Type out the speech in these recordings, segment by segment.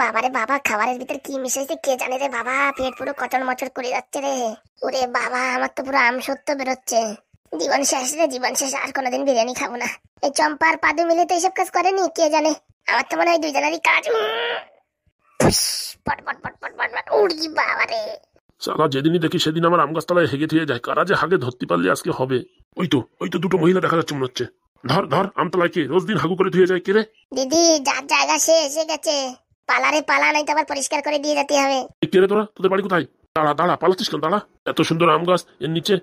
বাবারে বাবা, খাবারের ভিতর কি মিশাইছে কে জানে রে বাবা, পেট পুরো কচর মচর করে যাচ্ছে রে। ওরে বাবা, আমার তো পুরো আমসত্ব বেরোচ্ছে। জীবন শেষ রে, জীবন শেষ। আর কোনোদিন বিরিয়ানি খাবো না। এই চম্পা আর পাদু মিলে তো এইসব কাজ করেনি, কে জানে। আমার তো মনে হয় দুইজনেরই কাজ। ফুস, পট পট পট পট পট পট। উড়ি বাবারে। সারা যেদিনই দেখি সেদিন আমার আম গাছতলায় হেগে থুয়ে যায়। কারা যে হাগে ধরতে পারলে আজকে হবে। ওই তো দুটো মহিলা দেখা যাচ্ছে মনে হচ্ছে। ধর ধর, আমতলায় কে রোজ দিন হাগু করে ধুয়ে যায় কে রে? দিদি, যার জায়গা সে এসে গেছে। পালারে পালা, নাই তো আবার পরিষ্কার করে দিয়ে যেতে হবে। কে রে তোরা? তোদের বাড়ি কোথায়? দাঁড়া দাঁড়া, পালাচ্ছিস কেন? দাঁড়া। এত সুন্দর আম গাছ, এর নিচে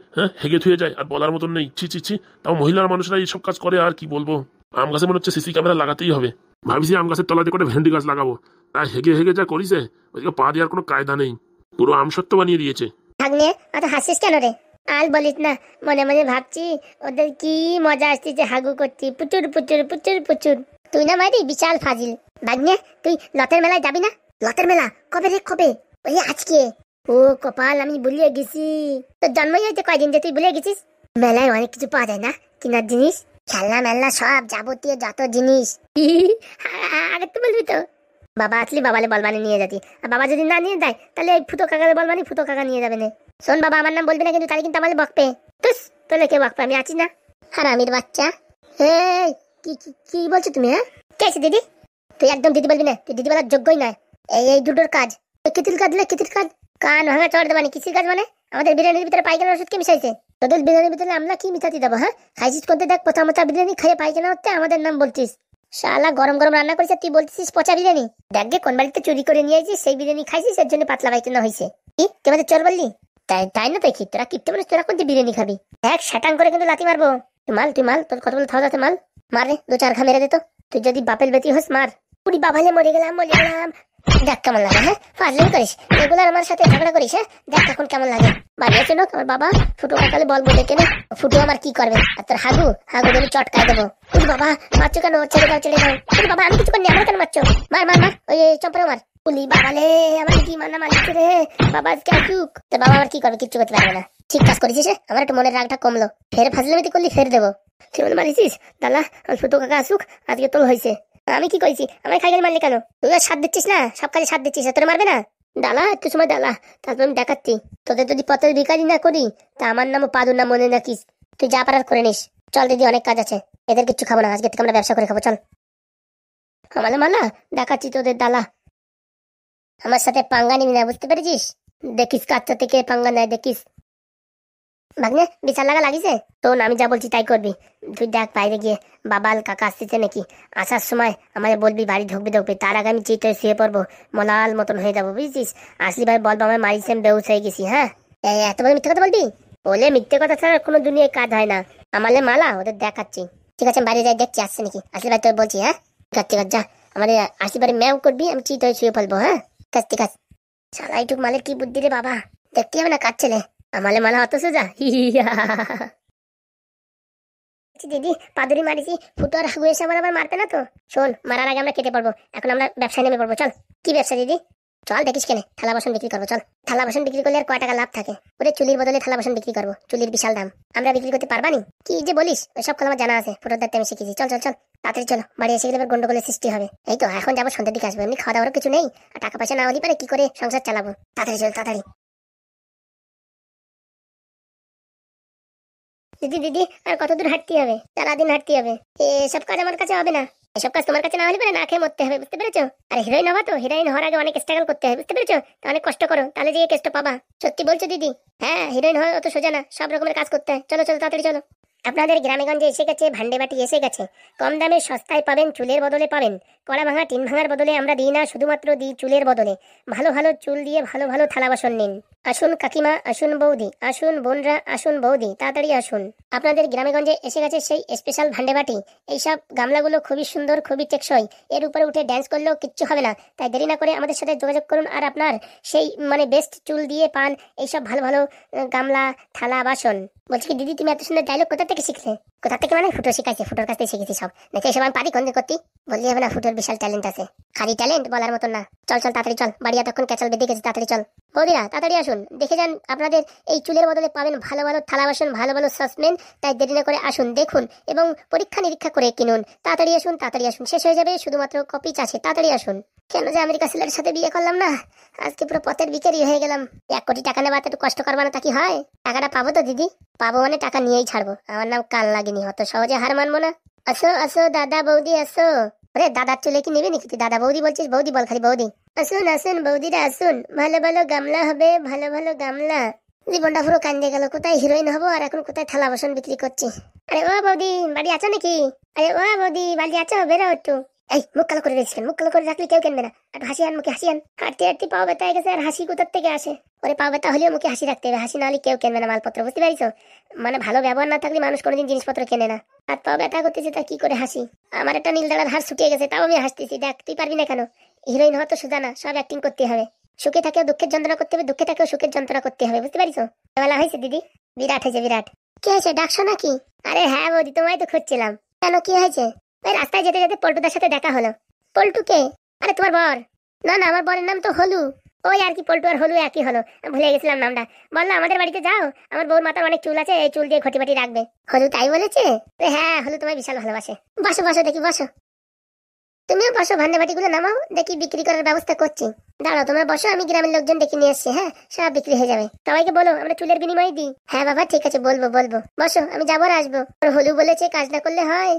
হেগে থুয়ে যায় আর বলার মতন নেই। ছি ছি ছি। তাও মহিলার মানুষরা এইসব কাজ করে, আর কি বলবো। আম গাছে মনে হচ্ছে সিসি ক্যামেরা লাগাতেই হবে। ভাবছি আম গাছের তলাতে করে ভেন্ডি গাছ লাগাবো। তাই হেগে হেগে যা করিছে, ওইদিকে পা দেওয়ার কোনো কায়দা নেই। পুরো আম সত্য বানিয়ে দিয়েছে। ভাগ্নে, অত হাসিস কেন রে? আর বলিস না, মনে মনে ভাবছি ওদের কি মজা আসছে হাগু করছি, পুচুর পুচুর পুচুর পুচুর। তুই না মারি বিশাল ফাজিল। ভাগ্নে, তুই লতের মেলায় যাবি না? লতের মেলা কবে রে? কবে? ওই আজকে। ও কপাল, আমি ভুলিয়ে গেছি। তোর জন্মই হয়েছে কয়দিন যে তুই ভুলে গেছিস? মেলায় অনেক কিছু পাওয়া যায় না, কেনার জিনিস, খেলনা মেলনা, সব যাবতীয় যত জিনিস। আরে তুই বলবি তো? বাবা আসলি বাবালে বলবানি নিয়ে যাতি, আর বাবা যদি না নিয়ে দেয় তাহলে এই ফুটো কাকালে বলবানি, ফুটো কাকা নিয়ে যাবে না। শোন বাবা, আমার নাম বলবি না কিন্তু, তাহলে কিন্তু আমাদের বকবে। তুস, তোলে কে বকবে? আমি আছি না। হারামির বাচ্চা। এই কি কি কি বলছো তুমি? কে আছে দিদি? তুই একদম দিদি বলবি না, তুই দিদি বলার যোগ্যই নয়। এই দুটোর কাজ। কিতির কাজ দিলে কিতির কাজ? কান ভাঙা চড় দেবানি। কিসির কাজ মানে? আমাদের বিরিয়ানির ভিতরে পায়খানার ওষুধ কে মিশাইছে? তোদের বিরিয়ানির ভিতরে আমরা কি মিশাতে দেবো? খাইছিস করতে দেখ, পচা মচা বিরিয়ানি খাইয়ে পায়খানা হচ্ছে, আমাদের নাম বলছিস। শালা গরম গরম রান্না করেছে, তুই বলছিস পচা বিরিয়ানি। দেখ গে, কোন বাড়িতে চুরি করে নিয়ে আসিস, সেই বিরিয়ানি খাইছিস, এর জন্য পাতলা পায়খানা হয়েছে। কি তুই আমাদের চল বললি? তাই না? দেখি তোরা কিপ্টে মানুষ, তোরা কোন বিরিয়ানি খাবি? এক শাটাং করে কিন্তু লাথি মারবো। তুই মাল তোর কথা বলে থাও যাতে মাল মারে, 2-4 ঘা মেরে দে তো। তুই যদি বাপের বেটি হোস মার। পুরি বাবালে মরে গেলাম। দেখ কেমন লাগে। ফাজলামি করিস, রেগুলার আমার সাথে ঝগড়া করিস। দেখ এখন কেমন লাগে। বাড়িয়েছে না আমার বাবা, ফুটো কাকালে বলবো ডেকে না। ফুটো আমার কি করবে? আর তোর হাগু আমি চটকায় দেবো। উনি বাবা, মারছো কেন? ছেড়ে দাও ছেড়ে দাও। উনি বাবা, আমি কিছু করিনি, আমার কেন মারছো? মার মার মার, ওই চম্পরে মার। পুলি বাবালে, আমার কি মানা মারছে রে বাবা, আজকে আসুক। তোর বাবা আমার কি করবে? কিচ্ছু করতে পারবে না। ঠিক কাজ করেছিস, আমার একটু মনের রাগটা কমলো। ফের ফাজলামি করলি, ফের দেবো। তুই মনে মারিছিস? দাদা, ফুটো কাকা আসুক, আজকে তোর হয়েছে। আমি কি করেছি? আমার খাই গেলে মারলি কেন? তুই আর সাথ দিচ্ছিস না, সব কাজে সাথ দিচ্ছিস, তোরে মারবে না? ডালা একটু সময় ডালা, তারপর আমি দেখাচ্ছি। তোদের যদি পথের ভিখারি না করি, তা আমার নামও পাদুর নাম মনে রাখিস। তুই যা পারার করে নিস। চল দিদি, অনেক কাজ আছে। এদের কিচ্ছু খাবো না, আজকে থেকে আমরা ব্যবসা করে খাবো। চল আমালে মালা, দেখাচ্ছি তোদের ডালা। আমার সাথে পাঙ্গা নিবি না, বুঝতে পেরেছিস? দেখিস কাচ্চা থেকে পাঙ্গা নেয়, দেখিস। ভাগ্নে, বিছাল লাগা লাগিছে তো? আমি যা বলছি তাই করবি। তুই দেখ বাইরে গিয়ে বাবাল কাকা আসতেছে নাকি। আসার সময় আমাদের বলবি, বাড়ি ঢুকবি, তার আগে আমি চিটে শুয়ে পড়বো, মলাল মতন হয়ে যাবো, বুঝছিস? আসলি ভাই বলবো আমার মারিছে, আমি বেউস হয়ে গেছি। এত বড় মিথ্যে কথা বলবি? বলে মিথ্যে কথা ছাড়া কোনো দুনিয়ায় কাজ হয় না। আমালে মালা, ওদের দেখাচ্ছি। ঠিক আছে, আমি বাইরে যাই, দেখছি আসছে নাকি। আসলি ভাই তোর বলছি। ঠিক আছে যা, আমাদের আসলি বাড়ি ম্যাও করবি, আমি চিট হয়ে শুয়ে ফেলবো। ঠিক আছে। শালা এইটুক মালের কি বুদ্ধি রে বাবা, দেখতে হবে না কাজ ছেলে। আমালে মালা অত সোজা। দিদি, পাদুরি মারিছি, ফুটো আর হাগু এসে আমার আবার মারবে না তো? শোন, মারার আগে আমরা কেটে পড়বো, এখন আমরা ব্যবসায় নেমে পড়বো। চল। কি ব্যবসা দিদি? চল দেখিস কেনে, থালা বাসন বিক্রি করবো। চল, থালা বাসন বিক্রি করলে আর কয় টাকা লাভ থাকে? ওদের চুলির বদলে থালা বাসন বিক্রি করবো, চুলির বিশাল দাম। আমরা বিক্রি করতে পারবানি? কি যে বলিস, ওইসব কথা আমার জানা আছে, ফুটোর দায়িত্বে আমি শিখেছি। চল চল চল, তাড়াতাড়ি চলো, বাড়ি এসে গেলে এবার গন্ডগোলের সৃষ্টি হবে। এই তো এখন যাবো, সন্ধ্যের দিকে আসবো, এমনি খাওয়া দাওয়ার কিছু নেই, আর টাকা পয়সা না হলে পারে কি করে সংসার চালাবো। তাড়াতাড়ি চল তাড়াতাড়ি। দিদি, আর কত দূর হাঁটতে হবে? সারাদিন হাঁটতে হবে, এসব কাজ আমার কাছে হবে না। এসব কাজ তোমার কাছে না হলে পারে না খেয়ে মরতে হবে, বুঝতে পেরেছো? আর হিরোইন হবা তো, হিরোইন হওয়ার আগে অনেক স্ট্রাগল করতে হবে, বুঝতে পেরেছো? অনেক কষ্ট করো, তাহলে যে কেষ্ট পাবা। সত্যি বলছো দিদি? হিরোইন হওয়া অত সোজা না, সব রকমের কাজ করতে হয়। চলো চলো তাড়াতাড়ি চলো। আপনাদের গ্রামে গঞ্জে এসে গেছে ভান্ডে বাটি, এসে গেছে। কম দামে সস্তায় পাবেন, চুলের বদলে পাবেন। কড়া ভাঙা টিন ভাঙার বদলে আমরা দিই না, শুধুমাত্র দিই চুলের বদলে। ভালো ভালো চুল দিয়ে ভালো ভালো থালা বাসন নিন। আসুন কাকিমা, আসুন বৌদি, আসুন বোনরা, আসুন বৌদি, তাড়াতাড়ি আসুন। আপনাদের গ্রামে গঞ্জে এসে গেছে সেই স্পেশাল ভান্ডে বাটি। এইসব গামলাগুলো খুবই সুন্দর, খুবই টেকসই। এর উপরে উঠে ড্যান্স করলেও কিচ্ছু হবে না। তাই দেরি না করে আমাদের সাথে যোগাযোগ করুন, আর আপনার সেই বেস্ট চুল দিয়ে পান এইসব ভালো ভালো গামলা, থালা বাসন। বলছি কি দিদি, তুমি এত সুন্দর ডায়লগ কোথা থেকে শিখলে? কোথা থেকে মানে? ফুটো শিখাইছে, ফুটোর কাছ থেকে শিখেছি সব। নাকি এসব আমি পারি কন্দে করতে? বললি হবে না, ফুটোর বিশাল ট্যালেন্ট আছে। খালি ট্যালেন্ট বলার মতন না। চল চল তাড়াতাড়ি চল, বাড়ি এতক্ষণ ক্যাচাল বেঁধে গেছে, তাড়াতাড়ি চল। বৌদিরা তাড়াতাড়ি আসুন, দেখে যান আপনাদের এই চুলের বদলে পাবেন ভালো ভালো থালা বাসন, ভালো ভালো সসপ্যান। তাই দেরি না করে আসুন, দেখুন এবং পরীক্ষা নিরীক্ষা করে কিনুন। তাড়াতাড়ি আসুন, শেষ হয়ে যাবে, শুধুমাত্র কপি চাষে। তাড়াতাড়ি আসুন। কেন যে আমেরিকা ছেলের সাথে বিয়ে করলাম না, আজকে পুরো পথের ভিখারি হয়ে গেলাম। 1 কোটি টাকা নেওয়া একটু কষ্ট করবা না, তা কি হয়? টাকাটা পাবো তো দিদি? পাবো মানে টাকা নিয়েই ছাড়বো, আমার নাম কাল লাগেনি, অত সহজে হার মানবো না। আসো আসো দাদা বৌদি আসো। আরে দাদার চুলে কি নেবে নাকি? তুই দাদা বৌদি বলছিস? বৌদি বল, খালি বৌদি। আসুন আসুন বৌদিরা আসুন, ভালো ভালো গামলা হবে, ভালো ভালো গামলা। জীবনটা পুরো কান্দে গেল, কোথায় হিরোইন হবো আর এখন কোথায় থালা বাসন বিক্রি করছি। আরে ও বৌদি বাড়ি আছো নাকি? আরে ও বৌদি বাড়ি আছো, বেরো একটু। এই মুখ কালো করে রেখেছেন, মুখ কালো করে রাখলে কেউ কেনবে না। একটু হাসি আন, মুখে হাসি আন। হাঁটতে হাঁটতে পাও ব্যথা হয়ে গেছে, আর হাসি কোথার থেকে আসে? ওরে পাও ব্যথা হলেও মুখে হাসি রাখতে হবে, হাসি না হলে কেউ কেনবে না মালপত্র, বুঝতে পারিস? মানে ভালো ব্যবহার না থাকলে মানুষ কোনোদিন জিনিসপত্র কেনে না। আর পাও ব্যথা করতেছে তা কি করে হাসি? আমার একটা নীল দাঁড়ার হাড় ছুটিয়ে গেছে, তাও আমি হাসতেছি। দেখ তুই পারবি না কেন? হিরোইন হওয়া তো সোজা না, সব অ্যাক্টিং করতে হবে। সুখে থাকেও দুঃখের যন্ত্রণা করতে হবে, দুঃখে থাকেও সুখের যন্ত্রণা করতে হবে, বুঝতে পারিস? বেলা হয়েছে দিদি, বিরাট হয়েছে বিরাট। কি হয়েছে, ডাকছো নাকি? আরে হ্যাঁ বৌদি, তোমায় তো খুঁজছিলাম। কেন, কি হয়েছে? ওই রাস্তায় যেতে যেতে পল্টুদার সাথে দেখা হলো। পল্টুকে? আরে তোমার বর। না না, আমার বরের নাম তো হলু। ওই আর কি, পল্টু আর হলু একই হলো, ভুলে গেছিলাম নামটা। বললো আমাদের বাড়িতে যাও, আমার বউর মাথার অনেক চুল আছে, এই চুল দিয়ে ঘটিবাটি রাখবে। হলু তাই বলেছে? হ্যাঁ, হলু তোমায় বিশাল ভালোবাসে। বসো বসো দেখি, বসো। তুমিও বসো, ভান্ডা বাটি গুলো নামাও, দেখি বিক্রি করার ব্যবস্থা করছি। দাঁড়াও তোমরা বসো, আমি গ্রামের লোকজন ডেকে নিয়ে আসছি। হ্যাঁ, সব বিক্রি হয়ে যাবে। সবাইকে বলো আমরা চুলের বিনিময়ে দিই। হ্যাঁ বাবা ঠিক আছে, বলবো বলবো। বসো, আমি যাবো আর আসবো। হলু বলেছে কাজ না করলে হয়।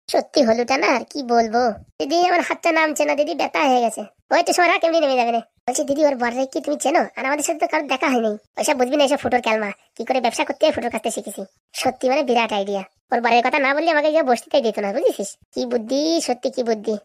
সত্যি হলুটা না, আর কি বলবো দিদি, আমার হাতটা নামছে না দিদি, ব্যথা হয়ে গেছে। ওই তো সময় কেমনি নেমে যাবে না। বলছি দিদি, ওর বড় কি তুমি চেনো? আর আমাদের সাথে তো কারোর দেখা হয়নি। ওইসব বুঝবি না, এসব ফুটোর ক্যালমা। কি করে ব্যবসা করতে হয় ফুটোর কাছে শিখেছি। সত্যি মানে বিরাট আইডিয়া। ওর বাড়ির কথা না বললে আমাকে বসতেই দিত না, বুঝেছিস? কি বুদ্ধি, সত্যি কি বুদ্ধি।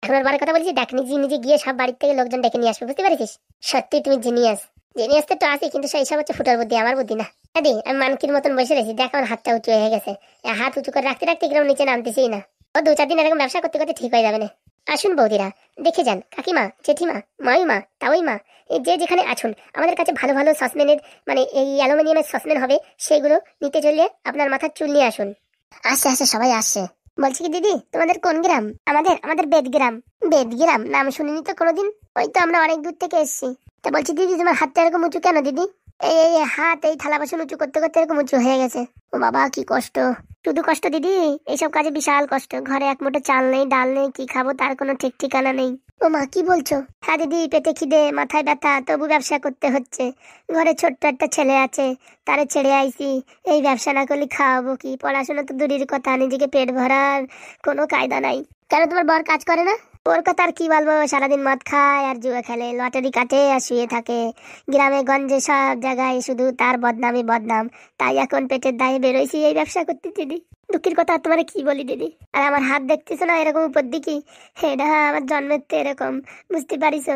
এখন ওর বাড়ির কথা বলছি, দেখ নিজে নিজে গিয়ে সব বাড়ির থেকে লোকজন ডেকে নিয়ে আসবে, বুঝতে পারিস? সত্যি তুমি জিনিয়াস। জিনিয়াস তো আছে, কিন্তু সেই সব হচ্ছে ফুটোর বুদ্ধি, আমার বুদ্ধি না। দাদি আমি মানকির মতন বসে রয়েছি, দেখ আমার হাতটা উঁচু হয়ে গেছে। হাত উঁচু করে রাখতে রাখতে কিরকম নিচে নামতেছি না। ও 2-4 দিন এরকম ব্যবসা করতে করতে ঠিক হয়ে যাবে না। আসুন বৌদিরা, দেখে যান। কাকিমা, জেঠিমা, মাইমা, তাওইমা, এই যে যেখানে আছুন, আমাদের কাছে ভালো ভালো সসম্যানের, মানে এই অ্যালুমিনিয়ামের সসম্যান হবে, সেগুলো নিতে চললে আপনার মাথার চুল নিয়ে আসুন। আসছে আসছে, সবাই আসছে। বলছি কি দিদি, তোমাদের কোন গ্রাম? আমাদের বেদগ্রাম। বেদগ্রাম নাম শুনিনি তো কোনোদিন। ওই তো আমরা অনেক দূর থেকে এসেছি। তা বলছি দিদি, তোমার হাতটা এরকম উঁচু কেন দিদি? এই এই হাত এই থালা বাসন উঁচু করতে করতে এরকম উঁচু হয়ে গেছে। ও বাবা কি কষ্ট। শুধু কষ্ট দিদি, এইসব কাজে বিশাল কষ্ট। ঘরে এক মুঠো চাল নেই, ডাল নেই, কি খাবো তার কোনো ঠিক ঠিকানা নেই। ও মা, কি বলছো? হ্যাঁ দিদি, পেটে খিদে, মাথায় ব্যথা, তবু ব্যবসা করতে হচ্ছে। ঘরে ছোট্ট একটা ছেলে আছে, তারে ছেড়ে আইছি। এই ব্যবসা না করলে খাওয়াবো কি? পড়াশোনা তো দূরের কথা, নিজেকে পেট ভরার কোনো কায়দা নাই। কেন তোমার বর কাজ করে না? ওর কথা আর কি বলবো, সারাদিন মদ খায় আর জুয়া খেলে, লটারি কাটে আর শুয়ে থাকে। গ্রামে গঞ্জে সব জায়গায় শুধু তার বদনামই বদনাম। তাই এখন পেটের দায়ে বেরোইছি এই ব্যবসা করতে দিদি। দুঃখের কথা আর তোমার কি বলি দিদি। আর আমার হাত দেখতেছো না এরকম উপর দিকে, এটা আমার জন্মের তো এরকম, বুঝতে পারিস?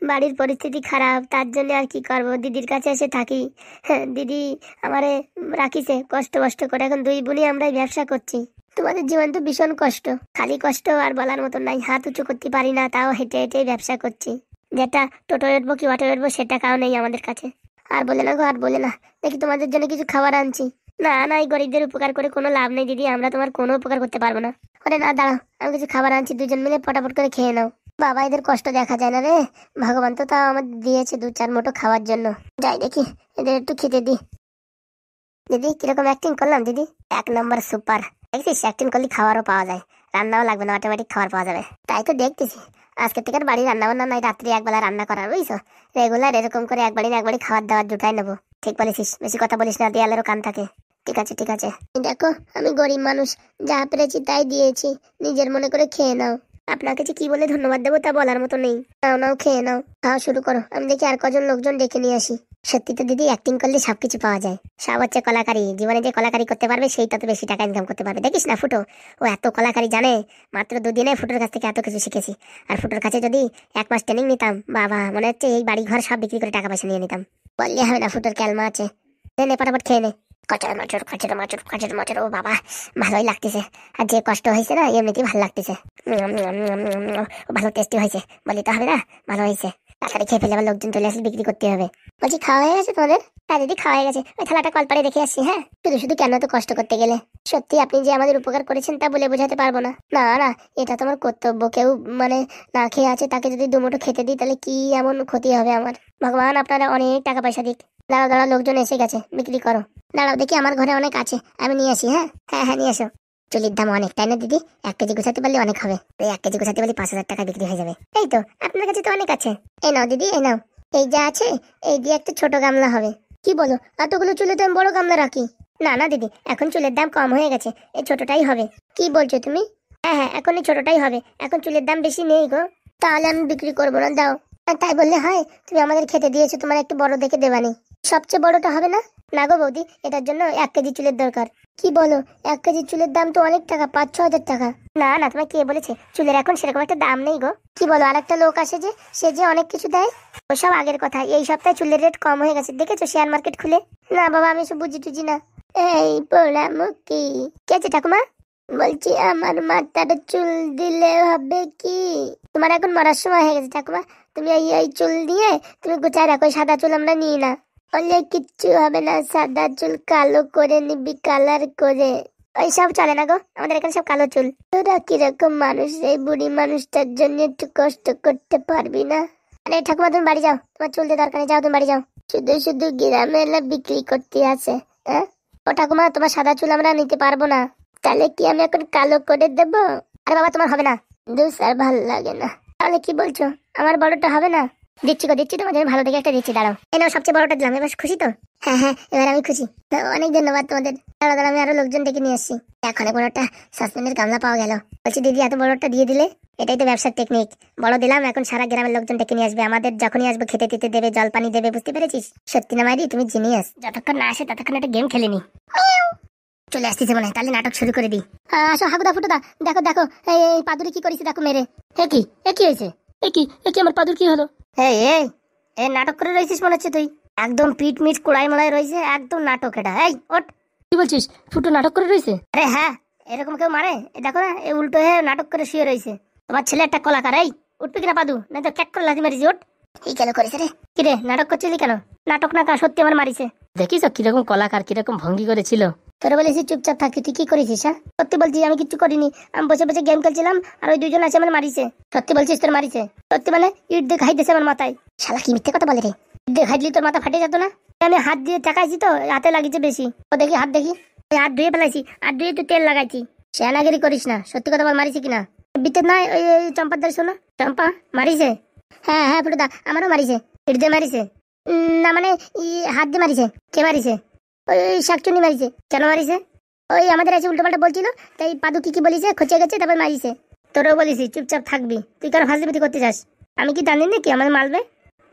বাড়ির পরিস্থিতি খারাপ, তার জন্য আর কি করবো, দিদির কাছে এসে থাকি। হ্যাঁ দিদি আমারে রাখিছে কষ্ট কষ্ট করে, এখন 2 বোনই আমরাই ব্যবসা করছি। তোমাদের জীবন তো ভীষণ কষ্ট, খালি কষ্ট আর বলার মতন নাই। হাত উঁচু করতে পারি না, তাও হেঁটে হেঁটে ব্যবসা করছি। যেটা টোটো উঠবো কি অটো উঠবো সে টাকাও নেই আমাদের কাছে। আর বলে না গো, আর বলে না। দেখি তোমাদের জন্য কিছু খাবার আনছি। না না, এই গরিবদের উপকার করে কোনো লাভ নেই দিদি, আমরা তোমার কোনো উপকার করতে পারবো না। ওরে না, দাঁড়াও, আমি কিছু খাবার আনছি, 2জন মিলে পটাপট করে খেয়ে নাও। বাবা এদের কষ্ট দেখা যায় না রে, ভগবান তো তাও আমাদের দিয়েছে 2-4 মুঠো খাওয়ার জন্য। যাই দেখি এদের একটু খেতে দি। দিদি কিরকম অ্যাক্টিং করলাম দিদি? 1 নম্বর সুপার। দেখছিস, অ্যাক্টিং করলে খাবারও পাওয়া যায়, রান্নাও লাগবে না, অটোমেটিক খাবার পাওয়া যাবে। তাই তো দেখতেছি, আজকে থেকে আর বাড়ি রান্না বান্না নাই, রাত্রি একবেলা রান্না করার, বুঝছো? রেগুলার এরকম করে একবারই না একবারই খাবার দাবার জুটাই নেবো। ঠিক বলেছিস, বেশি কথা বলিস না, দেয়ালেরও কান থাকে। ঠিক আছে ঠিক আছে। দেখো আমি গরিব মানুষ, যা পেরেছি তাই দিয়েছি, নিজের মনে করে খেয়ে নাও। আপনাকে যে কি বলে ধন্যবাদ দেবো তা বলার মতো নেই। নাও নাও, খেয়ে নাও, খাওয়া শুরু করো। আমি দেখি আর কজন লোকজন ডেকে নিয়ে আসি। সত্যি তো দিদি, অ্যাক্টিং করলে সবকিছু পাওয়া যায়। সব হচ্ছে কলাকারি, জীবনে যে কলাকারি করতে পারবে সেই তত বেশি টাকা ইনকাম করতে পারবে। দেখিস না ফুটো, ও এত কলাকারি জানে। মাত্র 2 দিনে ফুটোর কাছ থেকে এত কিছু শিখেছি। আর ফুটোর কাছে যদি 1 মাস ট্রেনিং নিতাম, বাবা মনে হচ্ছে এই বাড়ি ঘর সব বিক্রি করে টাকা পয়সা নিয়ে নিতাম। বললে হবে না, ফুটোর ক্যালমা আছে। নে ফটাফট খেয়ে নে। কচড় মাচড় কচড় মাচড় কচড় মাচড়। ও বাবা ভালোই লাগতেছে, আর যে কষ্ট হয়েছে না এমনিতেই ভালো লাগতেছে। ভালো টেস্টি হয়েছে, বলি তো হবে না, ভালো হয়েছে। তাড়াতাড়ি খেয়ে ফেলে আবার লোকজন চলে আসলে বিক্রি করতে হবে। বলছি খাওয়া হয়ে গেছে তোমাদের? হ্যাঁ দিদি খাওয়া হয়ে গেছে, ওই থালাটা কলপারে রেখে আসছি। হ্যাঁ, শুধু শুধু কেন তো কষ্ট করতে গেলে। সত্যি আপনি যে আমাদের উপকার করেছেন তা বলে বোঝাতে পারবো না। না না, এটা তোমার কর্তব্য। কেউ মানে না খেয়ে আছে, তাকে যদি 2 মুঠো খেতে দিই তাহলে কি এমন ক্ষতি হবে আমার? ভগবান আপনারা অনেক টাকা পয়সা দিক। দাঁড়াও দাঁড়াও, লোকজন এসে গেছে, বিক্রি করো। দাঁড়াও দেখি, আমার ঘরে অনেক আছে, আমি নিয়ে আসি। হ্যাঁ হ্যাঁ হ্যাঁ, নিয়ে এসো। চুলির দাম অনেক, তাই না দিদি? 1 কেজি গুছাতে পারলে অনেক হবে। এই 1 কেজি গুছাতে পারলে 5,000 টাকা বিক্রি হয়ে যাবে। এই তো, আপনার কাছে তো অনেক আছে। এই নাও দিদি, এই নাও। এই যা আছে এই দিয়ে একটা ছোট গামলা হবে। কি বলো, এতগুলো চুলে তো আমি বড় গামলা রাখি। না না দিদি, এখন চুলের দাম কম হয়ে গেছে, এই ছোটটাই হবে। কি বলছো তুমি? হ্যাঁ হ্যাঁ, এখন এই ছোটটাই হবে, এখন চুলের দাম বেশি নেই গো। তাহলে আমি বিক্রি করবো না, দাও। আর তাই বললে হয়? তুমি আমাদের খেতে দিয়েছো, তোমার একটু বড় দেখে দেবানি। সবচেয়ে বড়টা হবে না? না গো বৌদি, এটার জন্য 1 কেজি চুলের দরকার। কি বলো, 1 কেজি চুলের দাম তো অনেক টাকা, 5-6 হাজার টাকা। না না, তোমার কে বলেছে চুলের এখন সেরকম একটা দাম নেই গো? কি বলো, আর একটা লোক আসে যে, সে যে অনেক কিছু দেয়। ওসব আগের কথা, এই সপ্তাহে চুলের রেট কম হয়ে গেছে, দেখেছো শেয়ার মার্কেট খুলে? না বাবা, আমি সব বুঝি টুঝি না। এই পোড়ামুখী, কে আছে ঠাকুমা? বলছি আমার মাথার চুল দিলে হবে কি? তোমার এখন মরার সময় হয়ে গেছে ঠাকুমা, তুমি এই চুল দিয়ে তুমি গুছায় রাখো, সাদা চুল আমরা নিই না। বললে কিচ্ছু হবে না, সাদা চুল কালো করে নিবি, কালার করে। ওই সব চলে না গো, আমাদের এখানে সব কালো চুল। তোরা কিরকম মানুষ, এই বুড়ি মানুষটার জন্য একটু কষ্ট করতে পারবি না? আরে ঠাকুমা, তুমি বাড়ি যাও, তোমার চুল দিয়ে দরকার নেই, যাও তুমি বাড়ি যাও। শুধু শুধু গ্রামে এলে বিক্রি করতে আসে। হ্যাঁ ও ঠাকুমা, তোমার সাদা চুল আমরা নিতে পারবো না। তাহলে কি আমি এখন কালো করে দেবো? আরে বাবা, তোমার হবে না, স্যার ভালো লাগে না। তাহলে কি বলছো, আমার বড়টা হবে না? দিচ্ছি গো, দিচ্ছি, তোমাদের ভালো দেখে একটা দিচ্ছি, দাঁড়াও। এই নাও, সবচেয়ে বড়টা দিলাম, এবার খুশি তো? হ্যাঁ হ্যাঁ, এবার আমি খুশি। অনেক ধন্যবাদ তোমাদের। দাঁড়াও দাঁড়াও, আমি আরো লোকজন ডেকে নিয়ে আসছি। এখন বড়টা সাসপেন্ডের গামলা পাওয়া গেল। বলছি দিদি, এত বড়টা দিয়ে দিলে? এটাই তো ব্যবসার টেকনিক। বড় দিলাম, এখন সারা গ্রামের লোকজন ডেকে নিয়ে আসবে, আমাদের যখনই আসবে খেতে টিতে দেবে, জল পানি দেবে, বুঝতে পেরেছিস? সত্যি না মাইরি, তুমি জিনিয়াস। যতক্ষণ না আসে ততক্ষণ একটা গেম খেলিনি। চলে আসতেছে মনে হয়, তাহলে নাটক শুরু করে দিই। আসো হাগুদা ফুটুদা, দেখো দেখো, এই পাদুরি কি করেছে দেখো মেরে। এ কি হয়েছে? এ কি আমার পাদুর কি হলো? এই নাটক করে রয়েছিস মনে হচ্ছে তুই। একদম পিট মিট কুড়াই মোড়াই রয়েছে, একদম নাটক এটা। এই ওঠ। কি বলছিস, ফুটু নাটক করে রয়েছে? আরে হ্যাঁ, এরকম কেউ মারে? দেখো না, এ উল্টো হয়ে নাটক করে শুয়ে রয়েছে। তোমার ছেলে একটা কলাকার। এই উঠবি কিনা পাদু, না তো ক্যাক করে লাথি মারিছি, ওঠ। এই কেন করেছে রে? কিরে, নাটক করছিলি কেন? নাটক না, সত্যি আমার মারিছে। দেখিস কিরকম কলাকার, কিরকম ভঙ্গি করেছিল। তোরা বলেছিস চুপচাপ থাকতে, তুই কি করেছিস? হ্যাঁ সত্যি বলছিস? আমি কিচ্ছু করিনি, আমি বসে বসে গেম খেলছিলাম, আর ওই দুজন আছে আমার মারিছে। সত্যি বলছিস তোর মারিছে? সত্যি মানে ইট দিয়ে খাই দিয়েছে আমার মাথায়। শালা কি মিথ্যে কথা বলে রে? ইট দিয়ে খাই দিলি তোর মাথা ফাটে যেত না? আমি হাত দিয়ে টাকাইছি তো, হাতে লাগিয়েছে বেশি। ও দেখি হাত, দেখি হাত ধুয়ে ফেলাইছি, হাত ধুয়ে তুই তেল লাগাইছি। শেয়ানাগিরি করিস না, সত্যি কথা বল, মারিছে কিনা? বিতে নাই ওই চম্পার দ্বারা, শোনো চম্পা মারিছে। হ্যাঁ হ্যাঁ ফুটুদা, আমারও মারিছে, ইট দিয়ে মারিছে। না মানে হাত দিয়ে মারিছে। কে মারিছে? ওই শাকচুনি মারিছে। কেন মারিছে? ওই আমাদের আছে উল্টো পাল্টা বলছিল, তাই পাদু কি বলিছে, খচে গেছে, তারপর মারিছে। তোরও বলিস চুপচাপ থাকবি, তুই কেন ফাজলিমিতি করতে চাস? আমি কি জানি না কি আমাদের মারবে?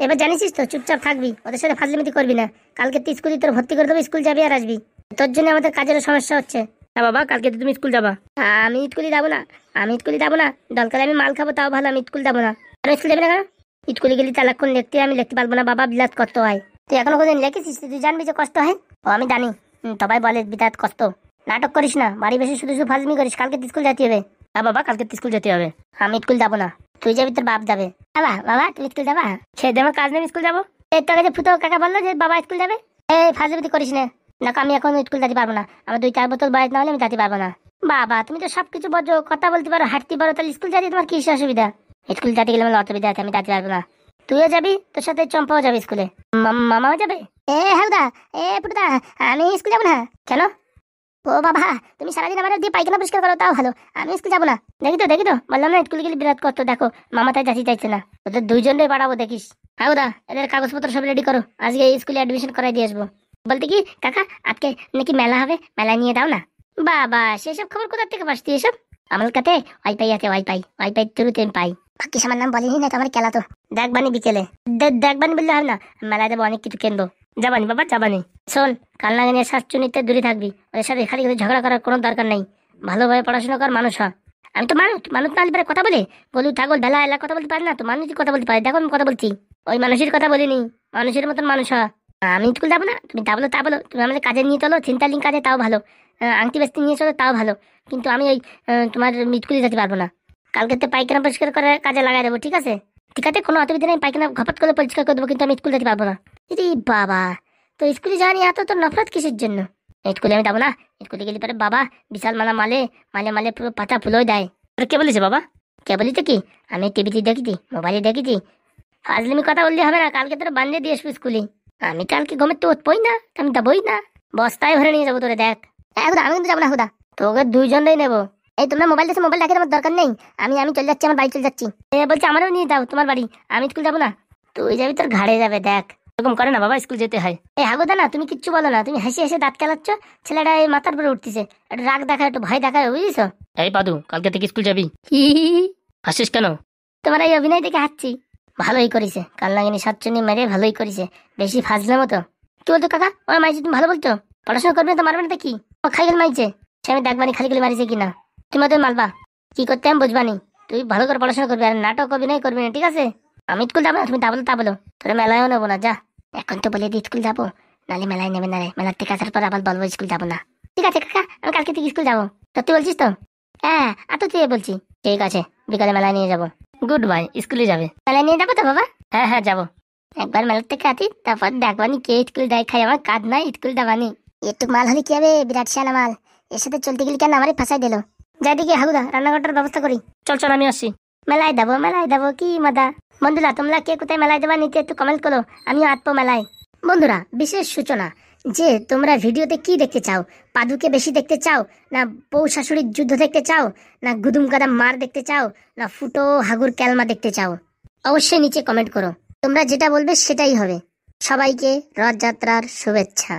এবার জানিস তো, চুপচাপ থাকবি, ওদের সাথে ফাজলিমিতি করবি না। কালকে তুই স্কুলে তোর ভর্তি করে দেবো, স্কুল যাবি আর আসবি। তোর জন্য আমাদের কাজেরও সমস্যা হচ্ছে। না বাবা, কালকে তো তুমি স্কুল যাবা। আমি স্কুলে যাবো না, দরকার আমি মাল খাবো তাও ভালো, আমি স্কুল যাবো না। আর স্কুল যাবি না কেন? স্কুলে গেলে তালাক্ষণ লিখতে, আমি লিখতে পারবো না বাবা, বিলাত কষ্ট হয়। তুই এখনো কোনদিন লিখেছিস? তুই জানবি যে কষ্ট হয়। ও আমি জানি, সবাই বলে বিরাট কষ্ট। নাটক করিস না, বাড়ি বসে শুধু শুধু ফাজমি করিস। কালকে স্কুল যেতে হবে। হ্যাঁ বাবা, কালকে স্কুল যেতে হবে। আমি স্কুল যাবো না। তুই যাবি, তোর বাপ যাবে। বাবা বাবা, তুমি স্কুল যাবা? খেয়ে আমার কাজ নেই, স্কুল যাবো। এই তোর কাছে ফুটো কাকা বললো যে বাবা স্কুল যাবে। এই ফাজলিমিতি করিস না। না, আমি এখন স্কুল যেতে পারবো না, আমার 2-4 বোতল বয়স না হলে আমি যেতে পারবো না। বাবা তুমি তো সবকিছু বোঝো, কথা বলতে পারো, হাঁটতে পারো, তাহলে স্কুল যেতে তোমার কি অসুবিধা? স্কুল যেতে গেলে আমার অসুবিধা আছে, আমি যেতে পারবো না। তুইও যাবি, তোর সাথে চম্পাও যাবে স্কুলে, মামাও যাবে। হ্যাঁ দা, ফুটুদা, আমি স্কুল যাবো না। কেন? ও বাবা, তুমি সারাদিন আমার দিয়ে পায়খানা পরিষ্কার করো, তাও ভালো, আমি স্কুল যাবো না। দেখি তো বললাম না স্কুলে গেলে বিরাট কষ্ট। দেখো মামা তাই যাচ্ছি চাইছে না, ওদের দুইজনই পাঠাবো, দেখিস। দা, এদের কাগজপত্র সব রেডি করো, আজকে স্কুলে অ্যাডমিশন করাই দিয়ে আসবো। বলতে কি কাকা, আজকে নাকি মেলা হবে, মেলা নিয়ে দাও না। বাবা, সেসব খবর কোথা থেকে পাস তুই এসব? আমার কাছে ওয়াইফাই আছে, ওয়াইফাই থ্রুতে আমি পাই। বাকি আমার নাম বলিনি না, আমার খেলা তো দেখবানি বিকেলে। দেখবানি বললে হবে না, মেলায় যাবো, অনেক কিছু কিনবো। যাবানি বাবা, যাবানি। শোন, কাল না নিয়ে শাকচুনিতে দূরে থাকবি, ওদের সাথে খালি ঝগড়া করার কোনো দরকার নেই। ভালোভাবে পড়াশোনা কর, মানুষ হ। আমি তো মানুষ না হলে কথা বলে বলু ছাগল ভেলা এলা কথা বলতে পারি না তো? মানুষই কথা বলতে পারি, দেখো আমি কথা বলছি। ওই মানুষের কথা বলিনি, মানুষের মতন মানুষ হ। আমি স্কুল যাবো না, তুমি তা বলো, তুমি আমাদের কাজে নিয়ে চলো, চিন্তালিং কাজে, তাও ভালো। আংটি বেস্তি নিয়ে চলো, তাও ভালো। কিন্তু আমি ওই তোমার স্কুলে যেতে পারবো না। কালকে তো পায়খানা পরিষ্কার করার কাজে লাগাই দেবো, ঠিক আছে? ঠিক আছে, কোনো অসুবিধা নেই, পায়খানা ঘপাত করে পরিষ্কার করে দেবো, কিন্তু আমি স্কুল যেতে পারবো না। বাবা, তো স্কুলে যাওয়া নিয়ে এত তোর নফরত কিসের জন্য? স্কুলে আমি যাবো না, স্কুলে গেলে পরে বাবা বিশাল মালে পুরো পাতা ফুলোয় দেয়। কে বলেছে বাবা? কে বলিতে কি, আমি টিভিতে দেখেছি, মোবাইলে দেখেছি। ফাজলিমি কথা বললে হবে না, কালকে তোরা বান্ধে দিয়ে আসবো স্কুলে। আমি কালকে ঘুমের তো উঠবই না, আমি যাবই না, বস্তায় ভরে নিয়ে যাবো তোরে, দেখ। হুদা, আমি কিন্তু যাবো না হুদা, তোকে দুইজনেই নেবো। এই তোমরা মোবাইল দেখে মোবাইল রাখার আমার দরকার নেই। আমি চলে যাচ্ছি, আমার বাড়ি চলে যাচ্ছি। বলছে আমারও নিয়ে যাও তোমার বাড়ি, আমি স্কুল যাবো না। তুই যাবি, তোর ঘাড়ে যাবে দেখ। এরকম করে না বাবা, স্কুল যেতে হয়। এই হাগুদা না, তুমি কিচ্ছু বলো না, তুমি হেসে হেসে দাঁত কেলাচ্ছ। ছেলেটা এই মাথার উপরে উঠতেছে, একটু রাগ দেখায়, একটু ভয় দেখায়, বুঝেছো? এই পাদু, কালকে থেকে স্কুল যাবি? হাসিস কেন? তোমার এই অভিনয় দেখে হাসছি। ভালোই করেছে, কাল নাগিনী সাতচুনি মেরে ভালোই করেছে। বেশি ফাজলাম মতো। কি বলতো কাকা, ওরা মাইছে তুমি ভালো বলছো? পড়াশোনা করবে না তো মারবে না কি? ও খাই গেল মাইছে, সে আমি দেখবানি খালি খালি মারিছে কিনা। তুমি ওদের মারবা, কি করতে আমি বুঝবানি। তুই ভালো করে পড়াশোনা করবি, আর নাটক অভিনয় করবি না, ঠিক আছে? আমি স্কুল যাবো না, তুমি তা বলো তা বলো। তোরা মেলায়ও নেবো না, যা। এখন তো বলে দিই স্কুল যাবো, নালে মেলায় নেবে না রে। মেলার থেকে আসার পর আবার বলবো স্কুল যাবো না। ঠিক আছে কাকা, আমি কালকে থেকে স্কুল যাবো। সত্যি বলছিস তো? হ্যাঁ, আর তো তুই বলছি। ঠিক আছে, বিকালে মেলায় নিয়ে যাবো। গুড বাই, স্কুলে যাবে? মেলায় নিয়ে যাবো তো বাবা? হ্যাঁ হ্যাঁ, যাবো। একবার মেলার থেকে আতি, তারপর দেখবানি কে স্কুল দেখাই। আমার কাজ নাই স্কুল যাবানি। একটু মাল হলে কি হবে, বিরাট শিয়ানা মাল। এর সাথে চলতে গেলে কেন আমারই ফাঁসাই দিল। যাই দিকে হাগুদা, রান্নাঘরটার ব্যবস্থা করি। চল চল, আমি আসছি। মেলায় দেবো কি মাদা। বন্ধুরা, তোমরা কে কোথায় মেলায় দেবা নিতে একটু কমেন্ট করো, আমিও আটপো মেলায়। বন্ধুরা, বিশেষ সূচনা যে তোমরা ভিডিওতে কি দেখতে চাও? পাদুকে বেশি দেখতে চাও, না বউ শাশুড়ির যুদ্ধ দেখতে চাও, না গুদুম গাদা মার দেখতে চাও, না ফুটো হাগুর ক্যালমা দেখতে চাও? অবশ্যই নিচে কমেন্ট করো। তোমরা যেটা বলবে সেটাই হবে। সবাইকে রথযাত্রার শুভেচ্ছা।